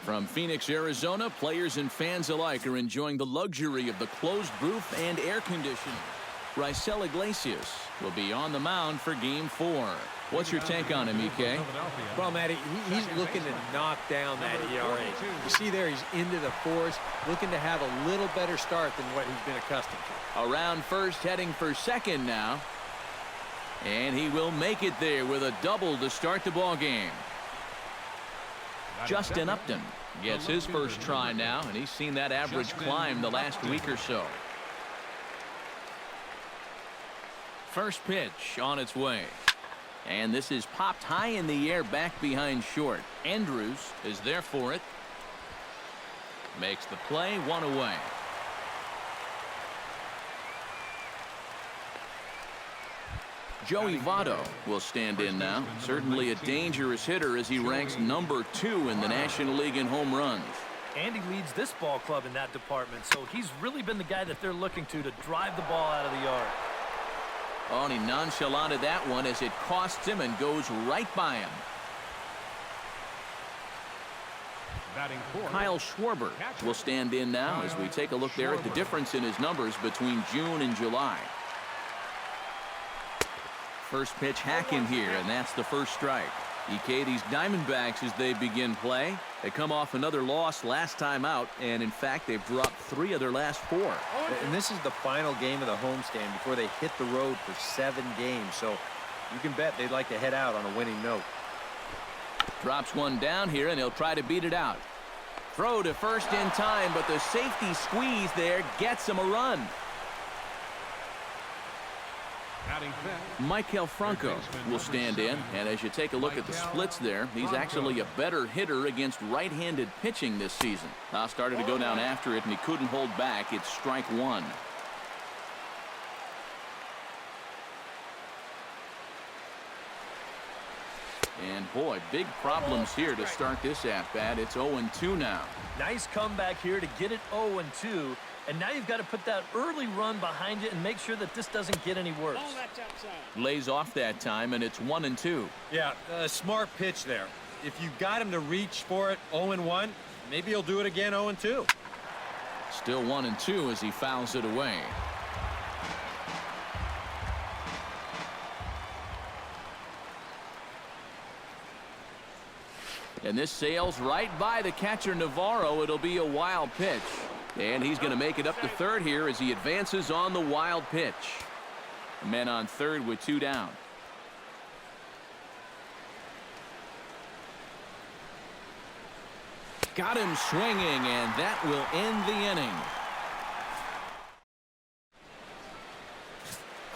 From Phoenix, Arizona, players and fans alike are enjoying the luxury of the closed roof and air conditioning. Raisel Iglesias will be on the mound for Game 4. What's your take on him, EK? Well, Matty, he's looking to knock down that ERA. You see there, he's into the fours, looking to have a little better start than what he's been accustomed to. Around first, heading for second now. And he will make it there with a double to start the ball game. Justin Upton gets his first try now, and he's seen that average climb the last week or so. First pitch on its way. And this is popped high in the air back behind short. Andrews is there for it. Makes the play, one away. Joey Votto will stand in now. Certainly a dangerous hitter as he ranks number 2 in the National League in home runs. Andy leads this ball club in that department, so he's really been the guy that they're looking to drive the ball out of the yard. Oh, and he nonchalanted that one as it costs him and goes right by him. Kyle Schwarber will stand in now as we take a look there at the difference in his numbers between June and July. First pitch hack in here, and that's the first strike. EK, these Diamondbacks, as they begin play, they come off another loss last time out, and in fact they've dropped 3 of their last 4. And this is the final game of the homestand before they hit the road for 7 games, so you can bet they'd like to head out on a winning note. Drops one down here, and he'll try to beat it out. Throw to first in time, but the safety squeeze there gets him a run. Maikel Franco will stand in, and as you take a look at the splits there, he's actually a better hitter against right-handed pitching this season. Now started to go down after it, and he couldn't hold back. It's strike 1. And boy, big problems here to start this at-bat. It's 0-2 now. Nice comeback here to get it 0-2. And now you've got to put that early run behind it and make sure that this doesn't get any worse. Lays off that time, and it's 1-2. Yeah, a smart pitch there. If you got him to reach for it 0-1, maybe he'll do it again 0-2. Still 1-2 as he fouls it away. And this sails right by the catcher Navarro. It'll be a wild pitch. And he's going to make it up to third here as he advances on the wild pitch. Men on third with 2 down. Got him swinging, and that will end the inning.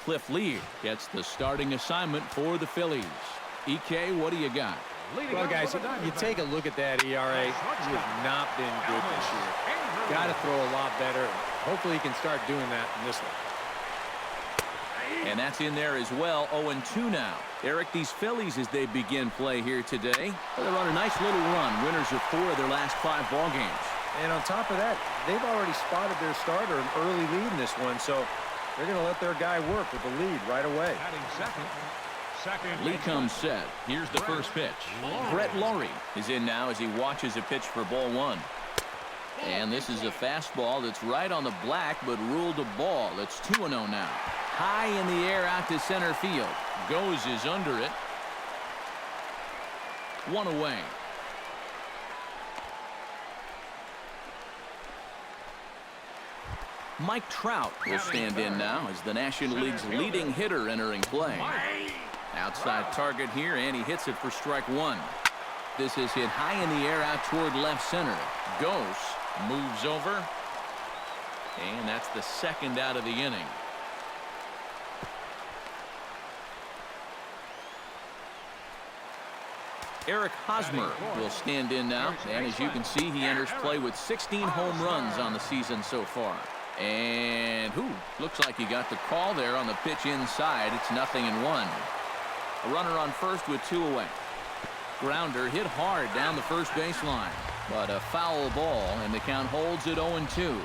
Cliff Lee gets the starting assignment for the Phillies. EK, what do you got? Well, guys, you take a look at that ERA. He has not been good this year. Got to throw a lot better. Hopefully he can start doing that in this one. And that's in there as well. 0-2 now. Eric, these Phillies, as they begin play here today, they're on a nice little run. Winners of 4 of their last 5 ball games. And on top of that, they've already spotted their starter an early lead in this one, so they're going to let their guy work with the lead right away. Lee comes set. Here's the first pitch. Brett Laurie is in now as he watches a pitch for ball 1. And this is a fastball that's right on the black, but ruled a ball. It's 2-0 now. High in the air out to center field. Goes is under it. 1 away. Mike Trout will stand in now as the National League's leading hitter entering play. Outside target here, and he hits it for strike 1. This is hit high in the air out toward left center. Goes, moves over, and that's the second out of the inning. Eric Hosmer will stand in now, and as you can see, he enters play with 16 home runs on the season so far. And looks like he got the call there on the pitch inside. It's 0-1. A runner on first with 2 away. Grounder hit hard down the first baseline, but a foul ball, and the count holds at 0-2.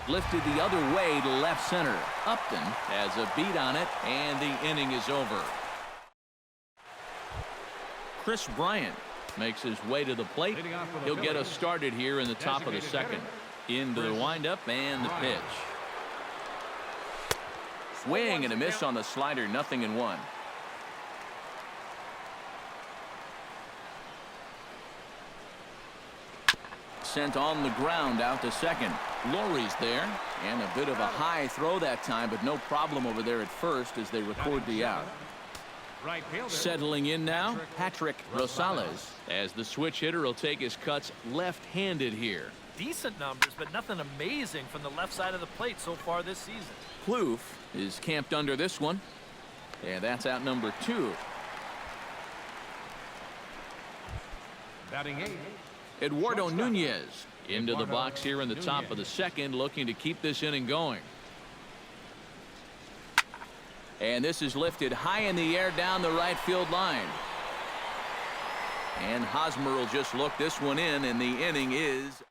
Lifted the other way to left center. Upton has a beat on it, and the inning is over. Chris Bryant makes his way to the plate. He'll get us started here in the top of the second. Into the windup and the pitch. Swing and a miss on the slider, 0-1. Sent on the ground out to second. Lowry's there, and a bit of a high throw that time, but no problem over there at first as they record the out. Settling in now, Patrick Rosales, as the switch hitter will take his cuts left-handed here. Decent numbers, but nothing amazing from the left side of the plate so far this season. Plouffe is camped under this one, and that's out number 2. Batting 8. Eduardo Nunez into the box here in the top of the second, looking to keep this inning going. And this is lifted high in the air down the right field line. And Hosmer will just look this one in, and the inning is.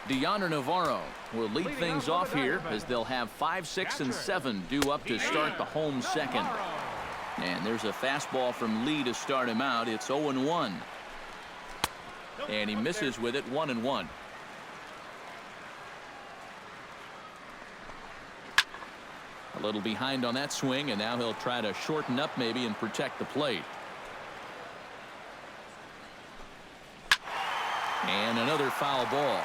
Deoner Navarro will lead things off here as they'll have 5, 6, and 7 due up to start the home second. And there's a fastball from Lee to start him out. It's 0-1. And he misses with it, 1-1. A little behind on that swing, and now he'll try to shorten up maybe and protect the plate. And another foul ball.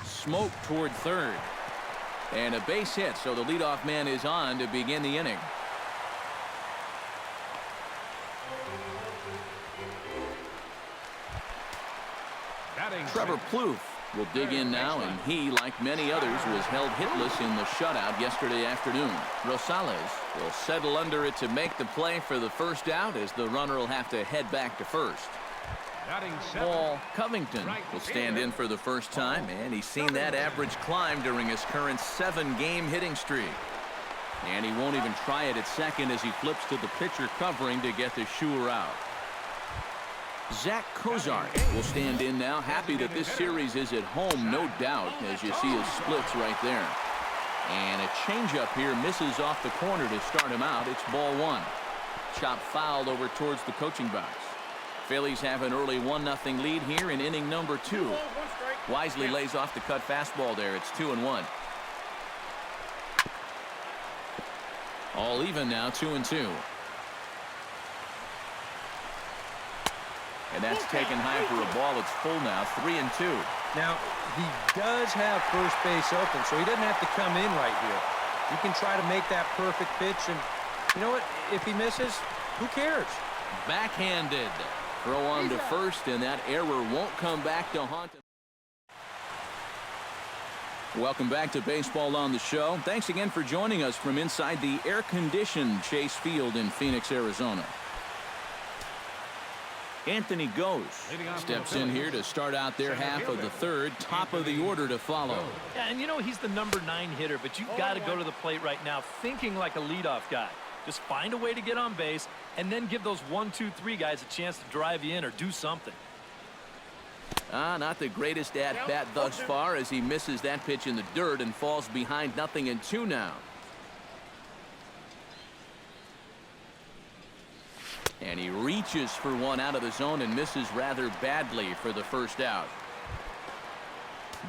Smoke toward third. And a base hit, so the leadoff man is on to begin the inning. Trevor Plouffe will dig in now, and he, like many others, was held hitless in the shutout yesterday afternoon. Rosales will settle under it to make the play for the first out, as the runner will have to head back to first. Paul Covington will stand in for the first time, and he's seen that average climb during his current 7-game hitting streak. And he won't even try it at second as he flips to the pitcher covering to get the shooter out. Zach Kozart will stand in now, happy that this series is at home, no doubt, as you see his splits right there. And a changeup here misses off the corner to start him out. It's ball 1. Chop fouled over towards the coaching box. Phillies have an early 1-0 lead here in inning number 2. Wisely lays off the cut fastball there. It's 2-1. All even now, 2-2. And that's taken high for a ball. It's full now, 3-2. Now, he does have first base open, so he doesn't have to come in right here. He can try to make that perfect pitch, and you know what? If he misses, who cares? Backhanded. Throw on to first, and that error won't come back to haunt him. Welcome back to Baseball on the Show. Thanks again for joining us from inside the air-conditioned Chase Field in Phoenix, Arizona. Anthony Goes steps in here to start out their half of the third. Top of the order to follow. Yeah, and you know he's the number 9 hitter, but you've got to go to the plate right now thinking like a leadoff guy. Just find a way to get on base and then give those 1, 2, 3 guys a chance to drive you in or do something. Not the greatest at-bat thus far as he misses that pitch in the dirt and falls behind 0-2 now. And he reaches for one out of the zone and misses rather badly for the first out.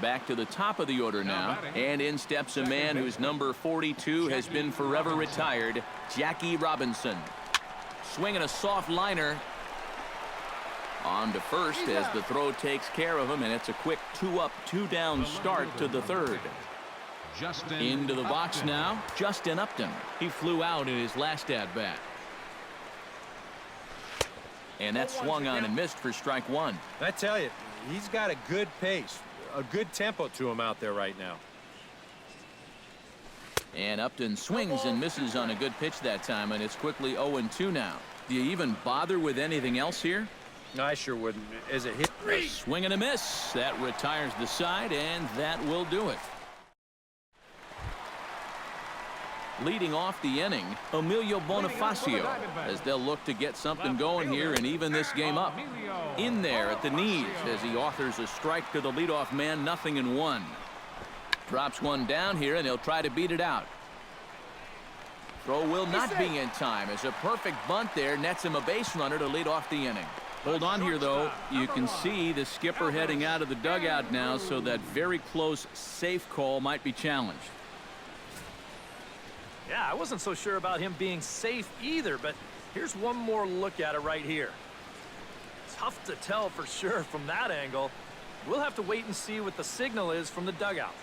Back to the top of the order now, and in steps a man whose number 42 has been forever retired, Jackie Robinson. Swinging a soft liner on to first as the throw takes care of him, and it's a quick 2-up, 2-down start to the third. Into the box now, Justin Upton. He flew out in his last at-bat. And that swung on and missed for strike 1. I tell you, he's got a good pace, a good tempo to him out there right now. And Upton swings and misses on a good pitch that time, and it's quickly 0-2 now. Do you even bother with anything else here? No, I sure wouldn't. Is it hit? A swing and a miss. That retires the side, and that will do it. Leading off the inning, Emilio Bonifacio, as they'll look to get something going here and even this game up. In there at the knees as he authors a strike to the leadoff man, 0-1. Drops one down here, and he'll try to beat it out. Throw will not be in time as a perfect bunt there nets him a base runner to lead off the inning. Hold on here, though. You can see the skipper heading out of the dugout now, so that very close safe call might be challenged. Yeah, I wasn't so sure about him being safe either, but here's one more look at it right here. Tough to tell for sure from that angle. We'll have to wait and see what the signal is from the dugout.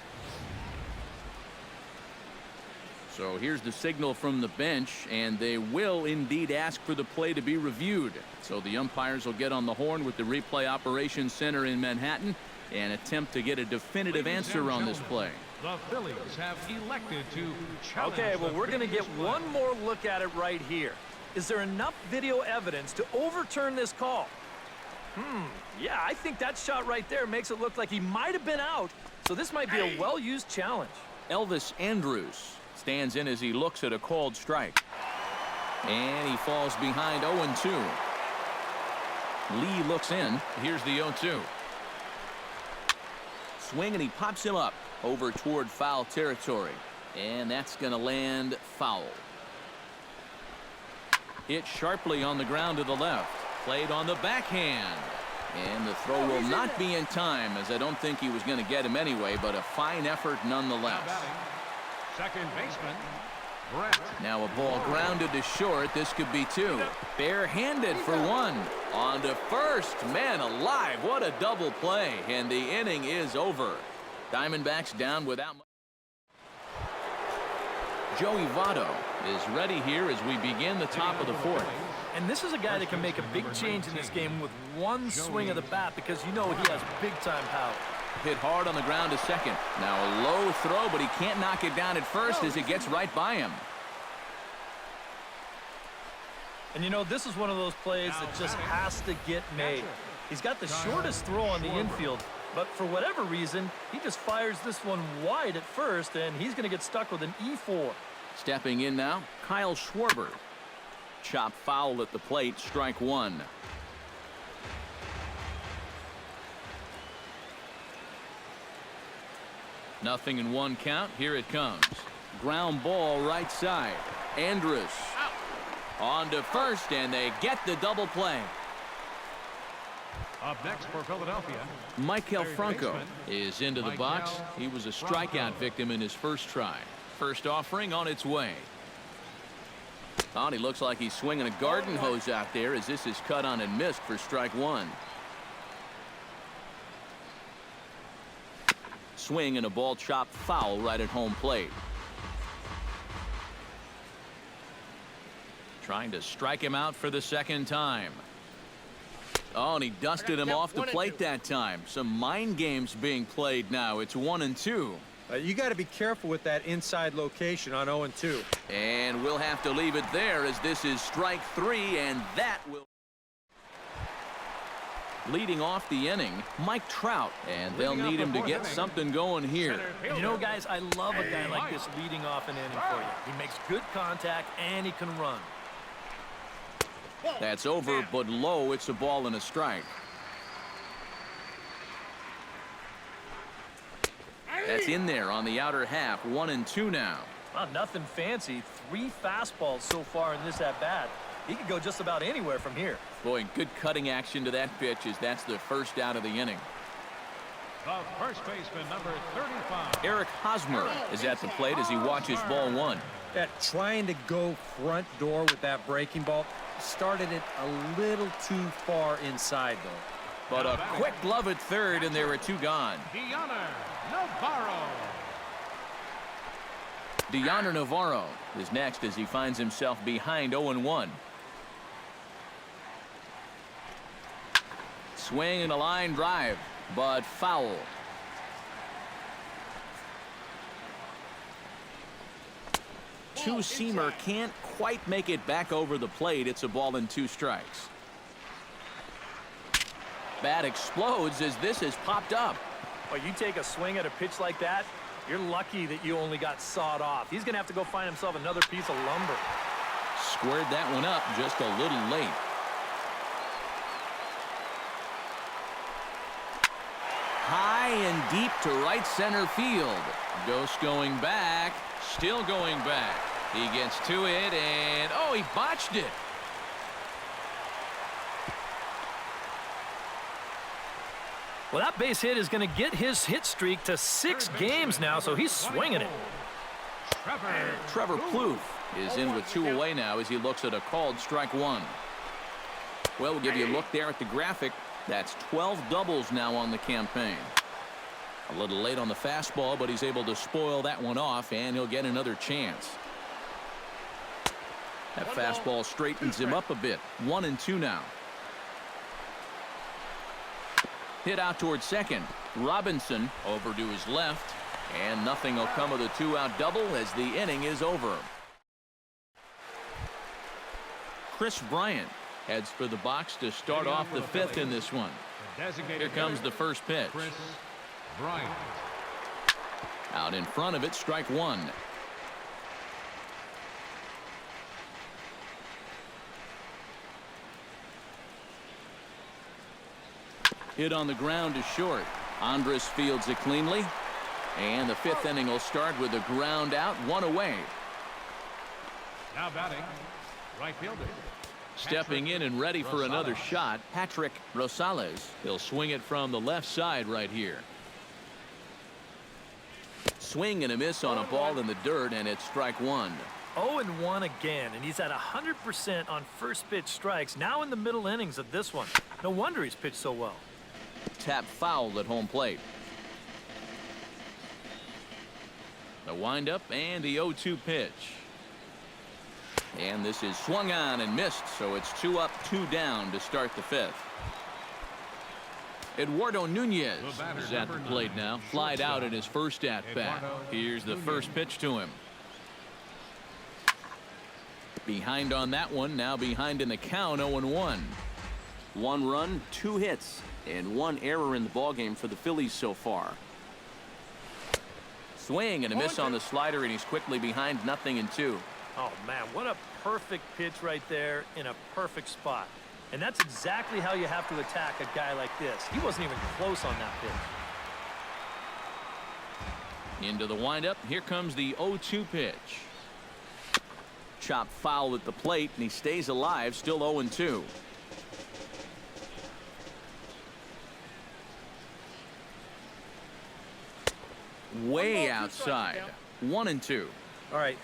So here's the signal from the bench, and they will indeed ask for the play to be reviewed. So the umpires will get on the horn with the replay operations center in Manhattan and attempt to get a definitive answer on this play. The Phillies have elected to challenge. Okay, well, we're going to get one more look at it right here. Is there enough video evidence to overturn this call? Yeah, I think that shot right there makes it look like he might have been out. So this might be a well-used challenge. Elvis Andrus stands in as he looks at a called strike. And he falls behind 0-2. Lee looks in. Here's the 0-2. Swing, and he pops him up over toward foul territory. And that's going to land foul. Hit sharply on the ground to the left. Played on the backhand. And the throw will not be in time, as I don't think he was going to get him anyway, but a fine effort nonetheless. Second baseman, Brett. Now a ball grounded to short. This could be two. Barehanded for one. On to first. Man alive, what a double play. And the inning is over. Diamondbacks down without much. Joey Votto is ready here as we begin the top of the fourth. And this is a guy that can make a big change in this game with one swing of the bat, because you know he has big-time power. Hit hard on the ground to second. Now a low throw, but he can't knock it down at first as it gets right by him. And you know, this is one of those plays that just has to get made. He's got the shortest throw on the infield, but for whatever reason, he just fires this one wide at first, and he's going to get stuck with an E4. Stepping in now, Kyle Schwarber. Chop foul at the plate, strike one. Nothing in one count. Here it comes. Ground ball right side. Andrus on to first, and they get the double play. Up next for Philadelphia, Michael Franco is into the box. He was a strikeout victim in his first try. First offering on its way. Oh, he looks like he's swinging a garden hose out there as this is cut on and missed for strike one. Swing and a ball chopped foul right at home plate. Trying to strike him out for the second time. Oh, and he dusted him off the plate that time. Some mind games being played now. It's 1-2. You got to be careful with that inside location on 0-2. And we'll have to leave it there as this is strike three, and that will. Leading off the inning, Mike Trout, and they'll need him to get something going here. You know, guys, I love a guy like this leading off an inning for you. He makes good contact, and he can run. That's over, but low. It's a ball and a strike. That's in there on the outer half. 1-2 now. Well, nothing fancy. 3 fastballs so far in this at-bat. He could go just about anywhere from here. Boy, good cutting action to that pitch as that's the first out of the inning. the first baseman, number 35. Eric Hosmer is at the plate as he watches ball one. Yeah, trying to go front door with that breaking ball. Started it a little too far inside, though. But a quick glove at third, and there are 2 gone. Diamondbacks Navarro is next as he finds himself behind 0-1. Swing and a line drive, but foul. Two-seamer can't quite make it back over the plate. It's a ball and 2 strikes. Bat explodes as this has popped up. Well, you take a swing at a pitch like that, you're lucky that you only got sawed off. He's going to have to go find himself another piece of lumber. Squared that one up just a little late. High and deep to right center field. Dose going back, still going back. He gets to it, and oh, he botched it. Well, that base hit is going to get his hit streak to 6 games now, so he's swinging it. Trevor Plouffe is in with 2 away now as he looks at a called strike 1. Well, we'll give you a look there at the graphic. That's 12 doubles now on the campaign. A little late on the fastball, but he's able to spoil that one off, and he'll get another chance. That fastball straightens him up a bit. 1-2 now. Hit out towards second. Robinson over to his left, and nothing will come of the 2-out double as the inning is over. Chris Bryant heads for the box to start off the 5th in this one. Here comes the first pitch. Chris Bryant. Out in front of it, strike 1. Hit on the ground is short. Andres fields it cleanly. And the 5th inning will start with a ground out, 1 away. Now batting, right fielder. Stepping in and ready for another shot, Patrick Rosales. He'll swing it from the left side right here. Swing and a miss on a ball in the dirt, and it's strike 1. 0-1 again, and he's at 100% on first pitch strikes, now in the middle innings of this one. No wonder he's pitched so well. Tap foul at home plate. The windup and the 0-2 pitch. And this is swung on and missed, so it's 2 up, 2 down to start the 5th. Eduardo Nunez is at the plate now. Flied out in his first at-bat. Here's the first pitch to him. Behind on that one, now behind in the count, 0-1. 1 run, 2 hits, and 1 error in the ballgame for the Phillies so far. Swing and a miss on the slider, and he's quickly behind 0-2. Oh, man, what a perfect pitch right there in a perfect spot. And that's exactly how you have to attack a guy like this. He wasn't even close on that pitch. Into the windup. Here comes the 0-2 pitch. Chop foul at the plate, and he stays alive, still 0-2. Way outside. 1-2. All right,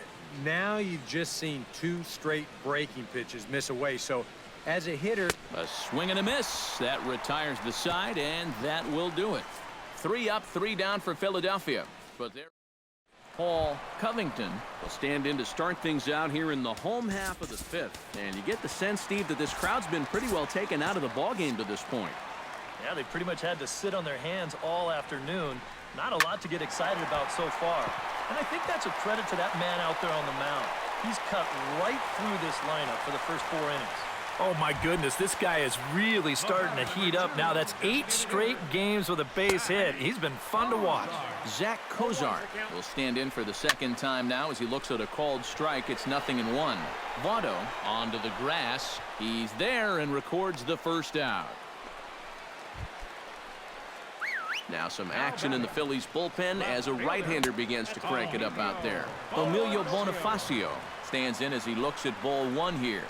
now you've just seen 2 straight breaking pitches miss away. So as a hitter, a swing and a miss that retires the side, and that will do it. 3 up, 3 down for Philadelphia. But there, Paul Covington will stand in to start things out here in the home half of the 5th. And you get the sense, Steve, that this crowd's been pretty well taken out of the ballgame to this point. Yeah, they pretty much had to sit on their hands all afternoon. Not a lot to get excited about so far. And I think that's a credit to that man out there on the mound. He's cut right through this lineup for the first 4 innings. Oh, my goodness, this guy is really starting to heat up now. That's 8 straight games with a base hit. He's been fun to watch. Zach Kozar will stand in for the 2nd time now as he looks at a called strike. It's 0-1. Votto onto the grass. He's there and records the first out. Now some action in the Phillies bullpen as a right-hander begins to crank it up out there. Emilio Bonifacio stands in as he looks at ball 1 here.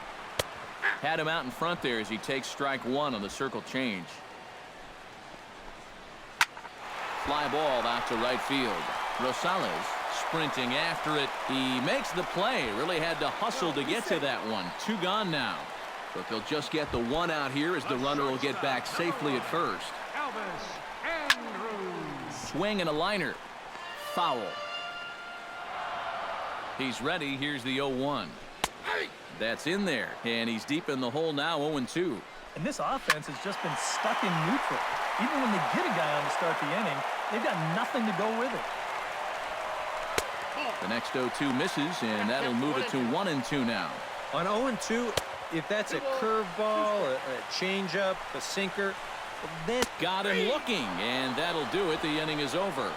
Had him out in front there as he takes strike 1 on the circle change. Fly ball out to right field. Rosales sprinting after it. He makes the play. Really had to hustle to get to that one. 2 gone now. But they'll just get the 1 out here as the runner will get back safely at first. Swing and a liner. Foul. He's ready. Here's the 0-1. That's in there, and he's deep in the hole now, 0-2. And this offense has just been stuck in neutral. Even when they get a guy on to start the inning, they've got nothing to go with it. The next 0-2 misses, and that'll move it to 1-2 now. on 0-2, if that's a curveball, a changeup, a sinker, then got him looking, and that'll do it. The inning is over.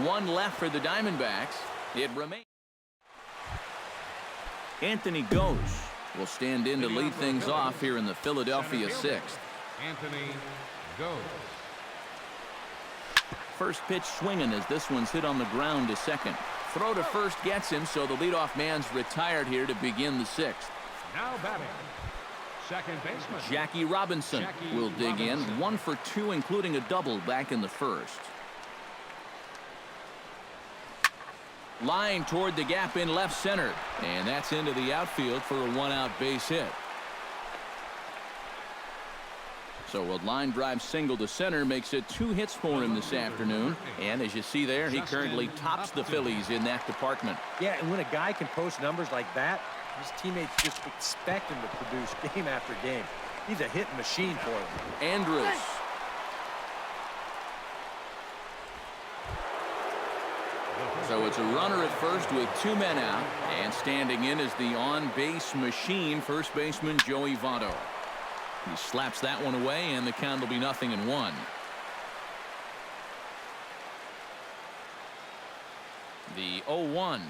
1 left for the Diamondbacks. It remains. Anthony Gose will stand in to lead things off here in the Philadelphia 6th. Anthony Gose. First pitch swinging as this one's hit on the ground to second. throw to first gets him, so the leadoff man's retired here to begin the sixth. Now batting, second baseman Jackie Robinson will dig in. 1 for 2, including a double back in the first. Line toward the gap in left center, and that's into the outfield for a 1-out base hit. So a line drive single to center makes it 2 hits for him this afternoon. And as you see there, he currently tops the Phillies in that department. Yeah, and when a guy can post numbers like that, his teammates just expect him to produce game after game. He's a hitting machine for them. Andrus. So it's a runner at first with 2 men out. And standing in is the on-base machine, first baseman Joey Votto. He slaps that one away, and the count will be 0-1. The 0-1.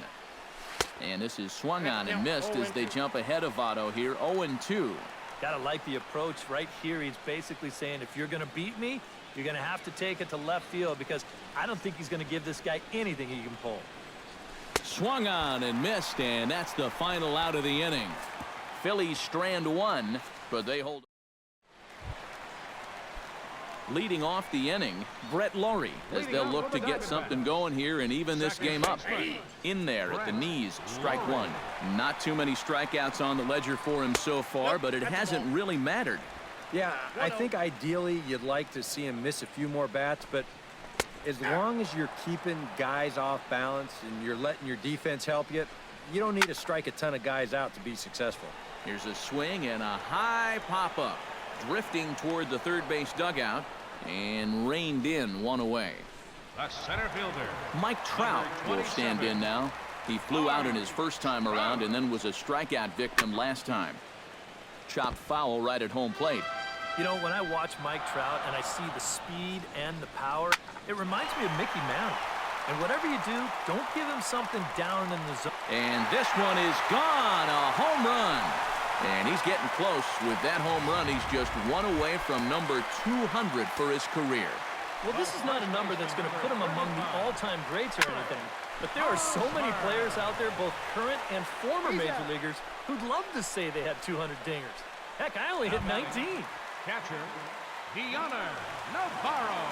And this is swung on and missed as they jump ahead of Votto here, 0-2. Gotta like the approach right here. He's basically saying, if you're gonna beat me, you're gonna have to take it to left field, because I don't think he's gonna give this guy anything he can pull. Swung on and missed, and that's the final out of the inning. Phillies strand 1, but they hold. Leading off the inning, Brett Laurie, as they'll look to get something going here and even this game up. In there at the knees, strike 1. Not too many strikeouts on the ledger for him so far, but it hasn't really mattered. Yeah, I think ideally you'd like to see him miss a few more bats, but as long as you're keeping guys off balance and you're letting your defense help you, you don't need to strike a ton of guys out to be successful. Here's a swing and a high pop-up. Drifting toward the third base dugout and reined in, 1 away. the center fielder. Mike Trout will stand in now. He flew out in his first time around and then was a strikeout victim last time. Chopped foul right at home plate. You know, when I watch Mike Trout and I see the speed and the power, it reminds me of Mickey Mantle. And whatever you do, don't give him something down in the zone. And this one is gone, a home run. And he's getting close with that home run. He's just 1 away from number 200 for his career. Well, this is not a number that's going to put him among the all-time greats or anything. But there are so many players out there, both current and former major leaguers, who'd love to say they had 200 dingers. Heck, I only hit 19. Catcher, Diana Navarro.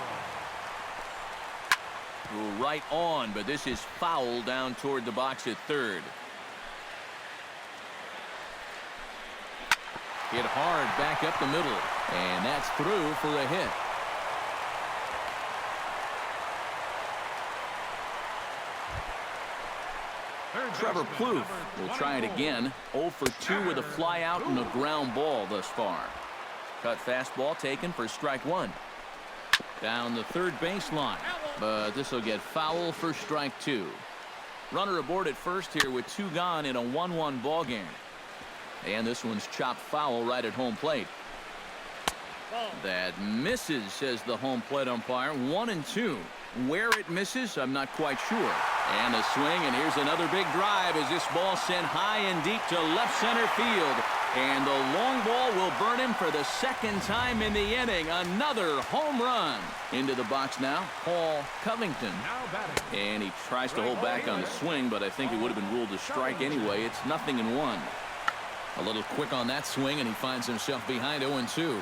Right on, but this is foul down toward the box at third. Hit hard back up the middle, and that's through for a hit. Trevor Plouffe will try it again. 0 for 2 with a fly out and a ground ball thus far. Cut fastball taken for strike 1. Down the third baseline, but this will get foul for strike 2. Runner aboard at first here with 2 gone in a 1-1 ball game. And this one's chopped foul right at home plate. That misses, says the home plate umpire. 1-2. Where it misses, I'm not quite sure. And a swing, and here's another big drive as this ball sent high and deep to left center field. And the long ball will burn him for the second time in the inning. Another home run. Into the box now, Paul Covington. And he tries to hold back on the swing, but I think it would have been ruled a strike anyway. It's 0-1. A little quick on that swing, and he finds himself behind 0-2.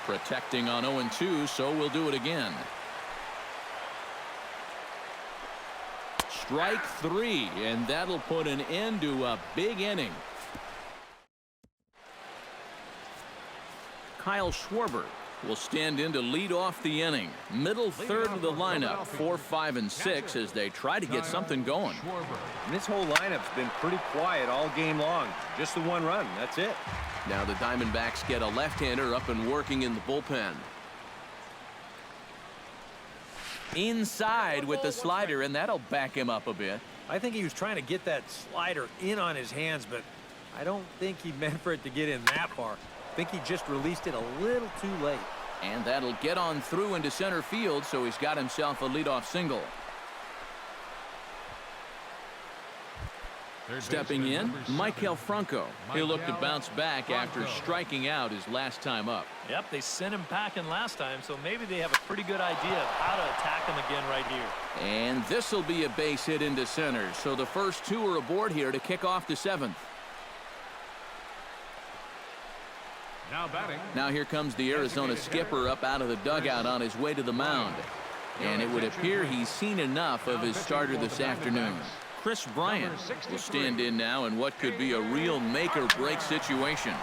Protecting on 0-2, so we'll do it again. Strike 3, and that'll put an end to a big inning. Kyle Schwarber will stand in to lead off the inning. Middle third of the lineup, 4, 5, and 6, as they try to get something going. And this whole lineup's been pretty quiet all game long. Just the 1 run, that's it. Now the Diamondbacks get a left-hander up and working in the bullpen. Inside with the slider, and that'll back him up a bit. I think he was trying to get that slider in on his hands, but I don't think he meant for it to get in that far. I think he just released it a little too late. And that'll get on through into center field, so he's got himself a leadoff single. Stepping in, Michael Franco. He'll look to bounce back after striking out his last time up. Yep, they sent him packing last time, so maybe they have a pretty good idea of how to attack him again right here. And this will be a base hit into center, so the first two are aboard here to kick off the seventh. Now batting. Now here comes the Arizona skipper up out of the dugout on his way to the mound. And it would appear he's seen enough of his starter this afternoon. Chris Bryant will stand in now in what could be a real make-or-break situation.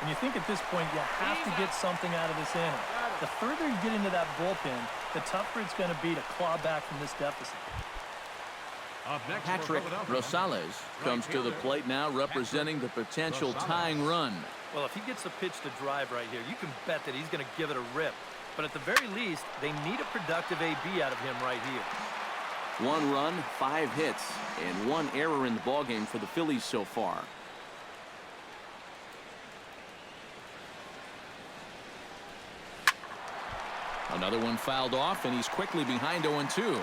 And you think at this point you have to get something out of this inning. The further you get into that bullpen, the tougher it's going to be to claw back from this deficit. Patrick Rosales comes to the plate now representing the potential tying run. Well, if he gets a pitch to drive right here, you can bet that he's going to give it a rip. But at the very least, they need a productive AB out of him right here. 1 run, 5 hits, and 1 error in the ballgame for the Phillies so far. Another one fouled off, and he's quickly behind 0-2.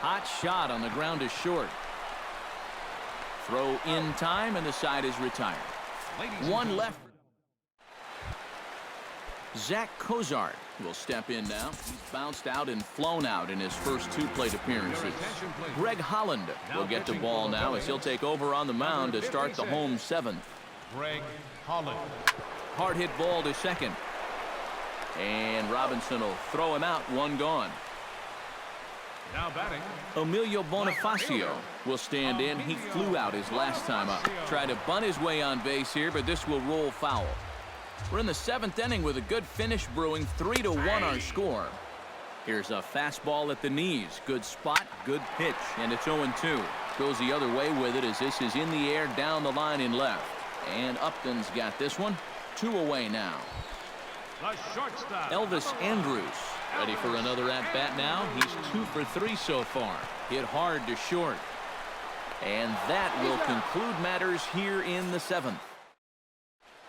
Hot shot on the ground is short. Throw in time, and the side is retired. 1 left. Zach Cozart will step in now. He's bounced out and flown out in his first 2 plate appearances. Greg Holland will get the ball now as he'll take over on the mound to start the home 7th. Greg Holland. Hard hit ball to second. And Robinson will throw him out, 1 gone. Now batting. Emilio Bonifacio will stand in. He flew out his last time up. Tried to bunt his way on base here, but this will roll foul. We're in the 7th inning with a good finish brewing. 3-1 our score. Here's a fastball at the knees. Good spot, good pitch, and it's 0-2. Goes the other way with it as this is in the air down the line in left. And Upton's got this one. 2 away now. The shortstop. Elvis Andrus ready for another at-bat now. He's 2 for 3 so far. Hit hard to short. And that will conclude matters here in the 7th.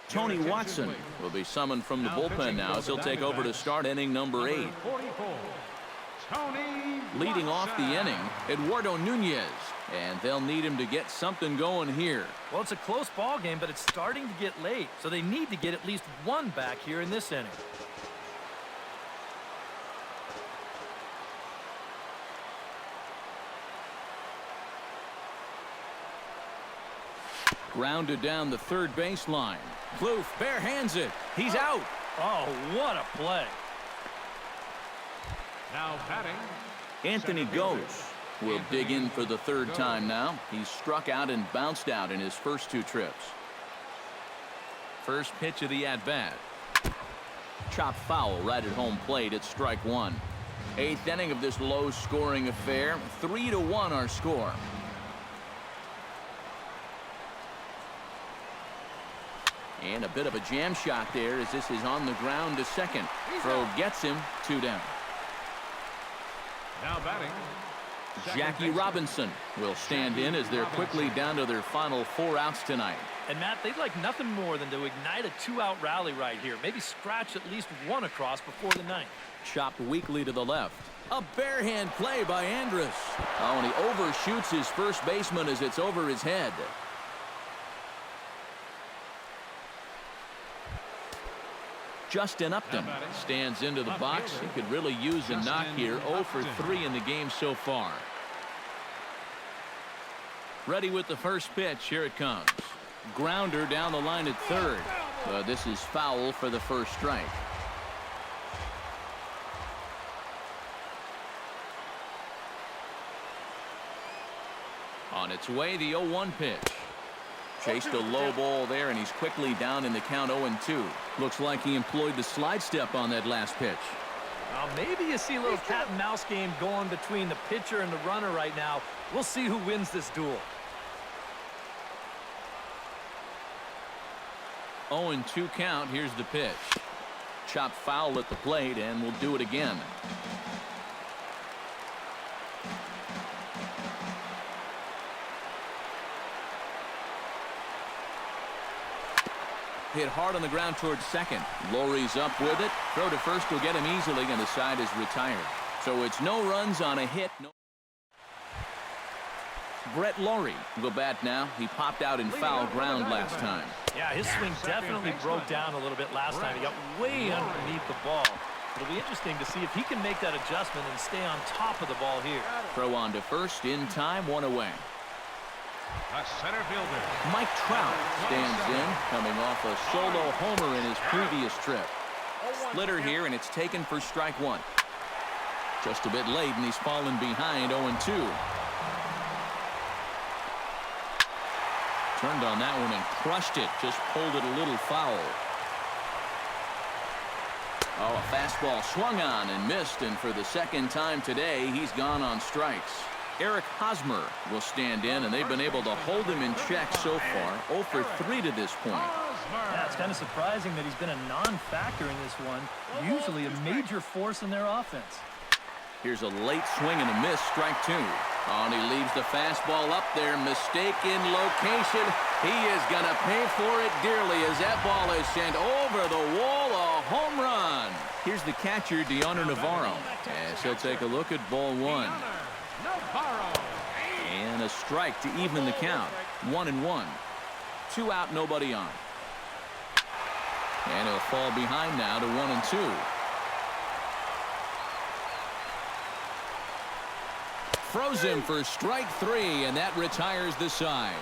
Tony Watson will be summoned from the bullpen now as he'll take over to start inning number 8. Leading off the inning, Eduardo Nunez. And they'll need him to get something going here. Well, it's a close ball game, but it's starting to get late, so they need to get at least 1 back here in this inning. Grounded down the third baseline. Kloof bare hands it. He's out. Oh, what a play. Now batting. Anthony Gose will dig in for the 3rd time now. He's struck out and bounced out in his first 2 trips. First pitch of the at-bat. Chop foul right at home plate at strike 1. 8th inning of this low-scoring affair. 3-1 our score. And a bit of a jam shot there as this is on the ground to second. Throw gets him. 2 down. Now batting. Jackie Robinson will stand in as they're quickly down to their final 4 outs tonight. And Matt, they'd like nothing more than to ignite a 2-out rally right here. Maybe scratch at least 1 across before the 9th. Chopped weakly to the left. A barehand play by Andrus. Oh, and he overshoots his first baseman as it's over his head. Justin Upton stands into the box. He could really use a knock here. 0 for 3 in the game so far. Ready with the first pitch. Here it comes. Grounder down the line at 3rd. This is foul for the first strike. On its way, the 0-1 pitch. Chased a low ball there, and he's quickly down in the count 0-2. Looks like he employed the slide step on that last pitch. Maybe you see a little cat and mouse game going between the pitcher and the runner right now. We'll see who wins this duel. 0-2 count. Here's the pitch. Chopped foul at the plate, and we'll do it again. hit hard on the ground towards second. Lowry's up with it. Throw to first will get him easily, and the side is retired. So it's no runs on a hit. No. Brett Lowry will bat now. He popped out in foul ground last time. Yeah, his swing definitely broke down a little bit last time. He got way underneath the ball. It'll be interesting to see if he can make that adjustment and stay on top of the ball here. Throw on to first in time, one away. A center fielder. Mike Trout stands in, coming off a solo homer in his previous trip. Splitter here, and it's taken for strike one. Just a bit late, and he's fallen behind 0-2. Turned on that one and crushed it. Just pulled it a little foul. Oh, a fastball swung on and missed, and for the second time today, he's gone on strikes. Eric Hosmer will stand in, and they've been able to hold him in check so far. 0 for 3 to this point. Yeah, it's kind of surprising that he's been a non-factor in this one. Usually a major force in their offense. Here's a late swing and a miss, strike two. Oh, and he leaves the fastball up there. Mistaken location. He is going to pay for it dearly as that ball is sent over the wall. A home run. Here's the catcher, Deoner Navarro. As he'll take a look at ball one. And a strike to even the count. 1-1. 2 out, nobody on. And he'll fall behind now to 1-2. Throws him for strike 3, and that retires the side.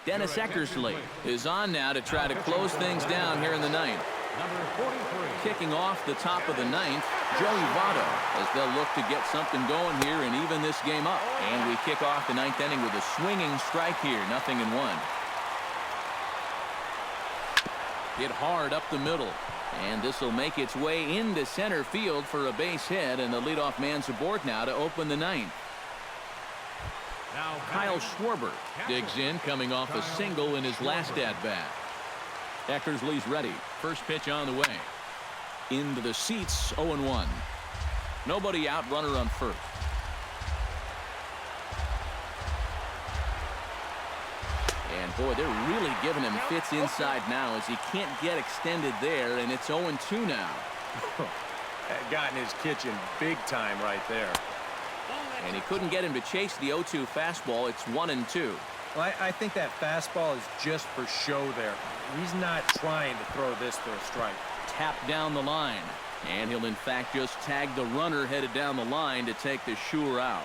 Dennis Eckersley is on now to try to close things down here in the ninth. Number 43. Kicking off the top of the ninth, Joey Votto, as they'll look to get something going here and even this game up. And we kick off the ninth inning with a swinging strike here, 0-1. Hit hard up the middle. And this will make its way into center field for a base hit, and the leadoff man's aboard now to open the ninth. Now Kyle Schwarber digs in, coming off a single in his last at-bat. Eckersley's ready. First pitch on the way. Into the seats, 0-1. Nobody out, runner on first. And boy, they're really giving him fits inside now as he can't get extended there, and it's 0-2 now. Got in his kitchen big time right there. And he couldn't get him to chase the 0-2 fastball. It's 1-2. Well, I think that fastball is just for show there. He's not trying to throw this for a strike. Tapped down the line. And he'll in fact just tag the runner headed down the line to take the sure out.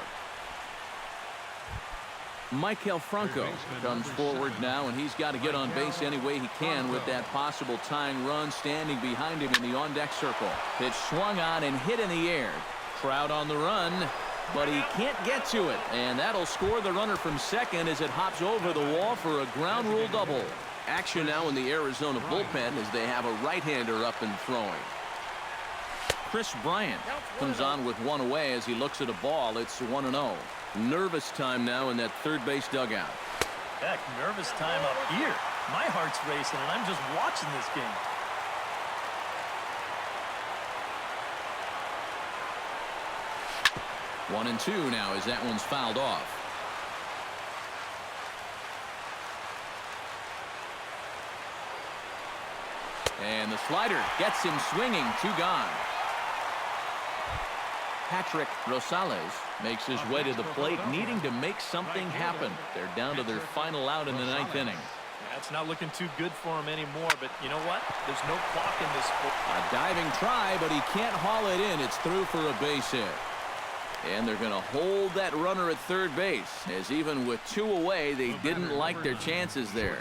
Maikel Franco comes forward now, and he's got to get on base any way he can with that possible tying run standing behind him in the on-deck circle. Pitch swung on and hit in the air. Trout on the run, but he can't get to it, and that'll score the runner from second as it hops over the wall for a ground rule double. Action now in the Arizona bullpen as they have a right-hander up and throwing. Chris Bryant comes on with one away as he looks at a ball. It's 1-0. Nervous time now in that third base dugout. Heck, nervous time up here. My heart's racing, and I'm just watching this game. One and two now as that one's fouled off. And the slider gets him swinging. 2 gone. Patrick Rosales makes his way to the plate, needing to make something happen. They're down to their final out in the 9th inning. That's not looking too good for him anymore, but you know what? There's no clock in this sport. A diving try, but he can't haul it in. It's through for a base hit. And they're going to hold that runner at third base, as even with 2 away, they didn't like their chances there.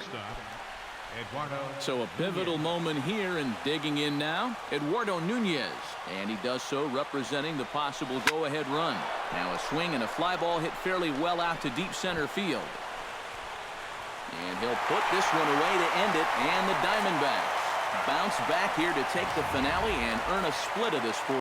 So a pivotal moment here, and digging in now, Eduardo Nunez. And he does so representing the possible go-ahead run. Now a swing and a fly ball hit fairly well out to deep center field. And he'll put this one away to end it, and the Diamondbacks bounce back here to take the finale and earn a split of this 4th.